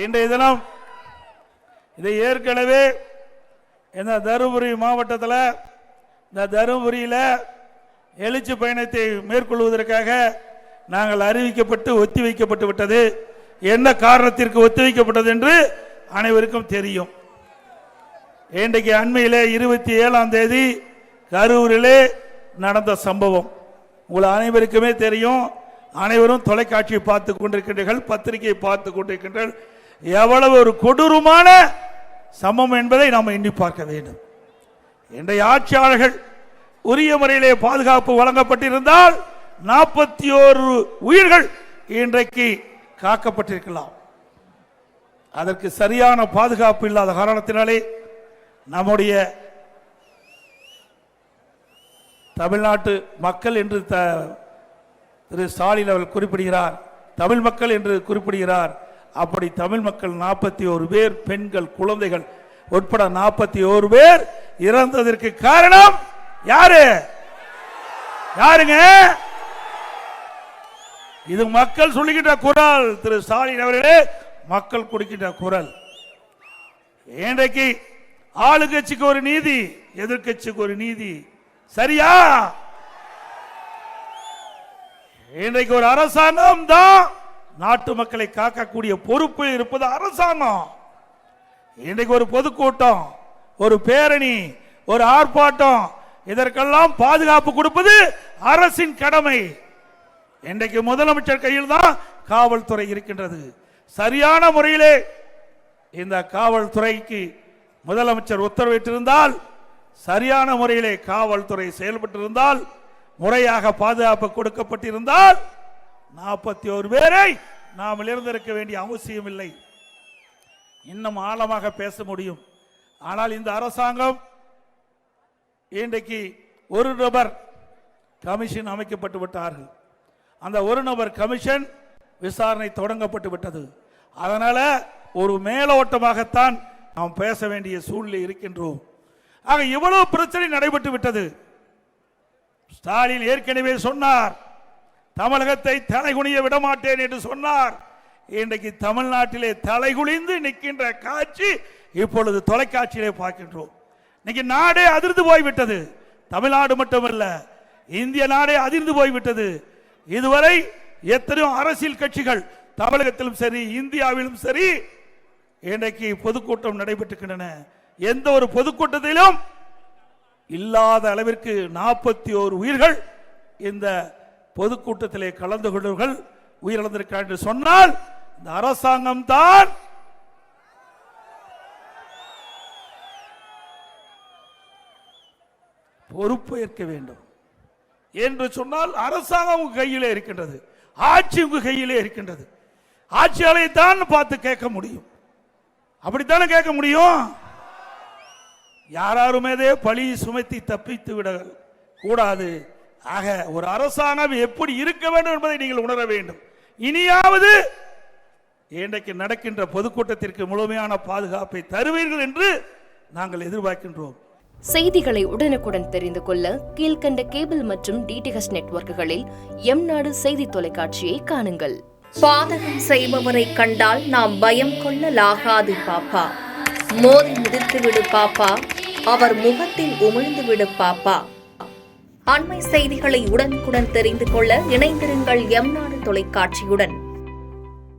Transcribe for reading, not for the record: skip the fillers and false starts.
இன்றைய தினம் இதை ஏற்கனவே இந்த தருமபுரி மாவட்டத்தில் இந்த தருமபுரியில் எழுச்சி பயணத்தை மேற்கொள்வதற்காக நாங்கள் அறிவிக்கப்பட்டு ஒத்திவைக்கப்பட்டு விட்டது. என்ன காரணத்திற்கு ஒத்திவைக்கப்பட்டது என்று அனைவருக்கும் தெரியும். இன்றைக்கு அண்மையிலே 27ஆம் தேதி கரூரிலே நடந்த சம்பவம் உங்கள் அனைவருக்குமே தெரியும். அனைவரும் தொலைக்காட்சியை பார்த்து கொண்டிருக்கின்றீர்கள், பத்திரிகையை பார்த்து கொண்டிருக்கின்றீர்கள். எவ்வளவு ஒரு கொடூரமான சம்பவம் என்பதை நாம் எண்ணி பார்க்க வேண்டும். இன்றைய ஆட்சியாளர்கள் உரிய முறையிலே பாதுகாப்பு வழங்கப்பட்டிருந்தால் 41 உயிர்கள் இன்றைக்கு காக்கப்பட்டிருக்கலாம். அதற்கு சரியான பாதுகாப்பு இல்லாத காரணத்தினாலே நம்முடைய தமிழ்நாட்டு மக்கள் என்று திரு ஸ்டாலின் அவர்கள் குறிப்பிடுகிறார், தமிழ் மக்கள் என்று குறிப்பிடுகிறார். அப்படி தமிழ் மக்கள் 41 பேர், பெண்கள் குழந்தைகள் உட்பட 41 பேர் இறந்ததற்கு காரணம் யாரு? யாருங்க? இது மக்கள் சொல்லுகின்ற குரல். திரு ஸ்டாலின் அவர்களே, மக்கள் கொடுக்கின்ற குரல். இன்றைக்கு ஆளுங்கட்சிக்கு ஒரு நீதி, எதிர்கட்சிக்கு ஒரு நீதி. சரியா? இன்றைக்கு ஒரு அரசாங்கம் தான் நாட்டு மக்களை காக்கக்கூடிய பொறுப்பு இருப்பது அரசாங்கம். இன்றைக்கு ஒரு பொதுக்கூட்டம், ஒரு பேரணி, ஒரு ஆர்ப்பாட்டம், இதற்கெல்லாம் பாதுகாப்பு கொடுப்பது அரசின் கடமை. இன்றைக்கு முதலமைச்சர் கையில் தான் காவல்துறை இருக்கின்றது. சரியான முறையிலே இந்த காவல்துறைக்கு முதலமைச்சர் உத்தரவிட்டிருந்தால், சரியான முறையிலே காவல்துறை செயல்பட்டிருந்தால், முறையாக பாதுகாப்பு கொடுக்கப்பட்டிருந்தால் 41 பேரை நாம் இழந்திருக்க வேண்டிய அவசியம் இல்லை. இன்னும் ஆழமாக பேச முடியும். ஆனால் இந்த அரசாங்கம் இன்றைக்கு ஒரு நபர் கமிஷன் அமைக்கப்பட்டு விட்டார்கள். அந்த ஒரு நபர் கமிஷன் விசாரணை தொடங்கப்பட்டு விட்டது. அதனால ஒரு மேலோட்டமாகத்தான் நாம் பேச வேண்டிய சூழ்நிலை இருக்கின்றோம். ஆக இவ்வளவு பிரச்சனை நடைபெற்று விட்டது. ஸ்டாலின் ஏற்கனவே சொன்னார், தமிழகத்தை தலைகுனிய விடமாட்டேன் என்று சொன்னார். இன்றைக்கு தமிழ்நாட்டிலே தலைகுனிந்து நிற்கின்ற காட்சி இப்பொழுது தொலைக்காட்சியிலே பார்க்கின்றோம். இன்னைக்கு நாடே அதிர்ந்து போய்விட்டது. தமிழ்நாடு மட்டுமல்ல, இந்திய நாடே அதிர்ந்து போய்விட்டது. இதுவரை எத்தனையோ அரசியல் கட்சிகள் தமிழகத்திலும் சரி இந்தியாவிலும் சரி இன்றைக்கு பொதுக்கூட்டம் நடைபெற்றுகின்றன. எந்த ஒரு பொதுக்கூட்டத்திலும் இல்லாத அளவிற்கு 41 உயிர்கள் இந்த பொதுக்கூட்டத்திலே கலந்து கொண்டவர்கள் உயிரிழந்திருக்கிறார் என்று சொன்னால் இந்த அரசாங்கம் தான் பொறுப்பேற்க வேண்டும் என்று சொன்னால் அரசாங்கம் உங்க கையிலே இருக்கின்றது, ஆட்சி உங்க கையிலே இருக்கின்றது. ஆட்சியாளரை தான் பார்த்து கேட்க முடியும். அப்படித்தானே கேட்க முடியும். யாருமே பழி சுமத்தி தப்பித்து விட கூடாது. ஆக ஒரு அரசாங்கம் எப்படி இருக்க வேண்டும் என்பதை நீங்கள் உணர வேண்டும். இனியாவது இன்றைக்கு நடக்கின்ற பொதுக்கூட்டத்திற்கு முழுமையான பாதுகாப்பை தருவீர்கள் என்று நாங்கள் எதிர்பார்க்கின்றோம். செய்திகளை உடனுக்குடன் தெரிந்து கொள்ள கீழ்கண்ட கேபிள் மற்றும் டிடிஎச் நெட்வொர்க்குகளில் எம்நாடு செய்தி தொலைக்காட்சியை காணுங்கள். பாதகம் செய்பவரை கண்டால் நாம் பயம் கொள்ளலாகாது பாப்பா. மோதி மிதித்து விடு பாப்பா, அவர் முகத்தில் உமிழ்ந்து விடு பாப்பா. அண்மை செய்திகளை உடனுக்குடன் தெரிந்து கொள்ள இணைந்திருங்கள் எம்நாடு தொலைக்காட்சியுடன்.